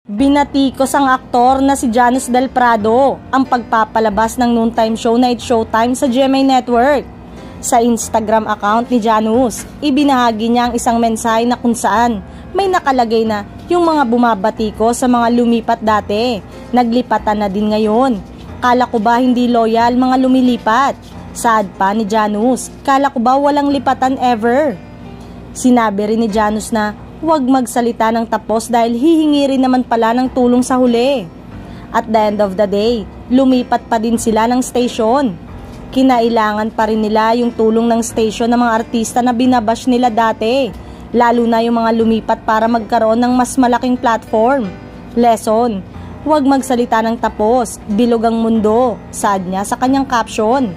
Binatikos ang aktor na si Janus Del Prado ang pagpapalabas ng noontime show na It's Showtime sa GMA Network. Sa Instagram account ni Janus, ibinahagi niya ang isang mensahe na kung saan may nakalagay na yung mga bumabatiko sa mga lumipat dati, naglipatan na din ngayon. Kala ko ba hindi loyal mga lumilipat? Sad pa ni Janus, kala ko ba walang lipatan ever? Sinabi rin ni Janus na huwag magsalita ng tapos dahil hihingi rin naman pala ng tulong sa huli. At the end of the day, lumipat pa din sila ng station. Kinailangan pa rin nila yung tulong ng station ng mga artista na binabash nila dati, lalo na yung mga lumipat para magkaroon ng mas malaking platform. Lesson, huwag magsalita ng tapos, bilog ang mundo, sad niya sa kanyang caption.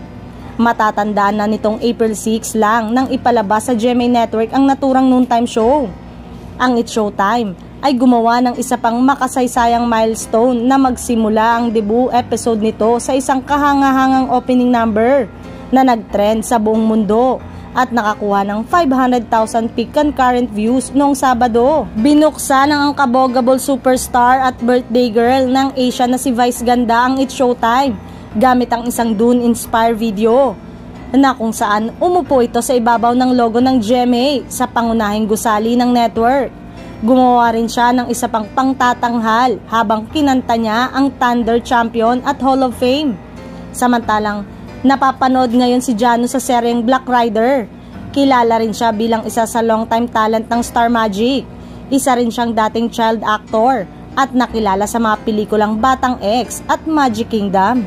Matatandaan na nitong April 6 lang nang ipalabas sa GMA Network ang naturang noontime show. Ang It's Showtime ay gumawa ng isa pang makasaysayang milestone na magsimula ang debut episode nito sa isang kahangahangang opening number na nagtrend sa buong mundo at nakakuha ng 500,000 peak concurrent views noong Sabado. Binuksan ng kabogable superstar at birthday girl ng Asia na si Vice Ganda ang It's Showtime gamit ang isang Dune-inspired video na kung saan umupo ito sa ibabaw ng logo ng GMA sa pangunahing gusali ng network. Gumawa rin siya ng isa pang pangtatanghal habang kinanta niya ang Thunder Champion at Hall of Fame. Samantalang napapanood ngayon si Janus sa seryeng Black Rider. Kilala rin siya bilang isa sa long-time talent ng Star Magic. Isa rin siyang dating child actor at nakilala sa mga pelikulang Batang X at Magic Kingdom.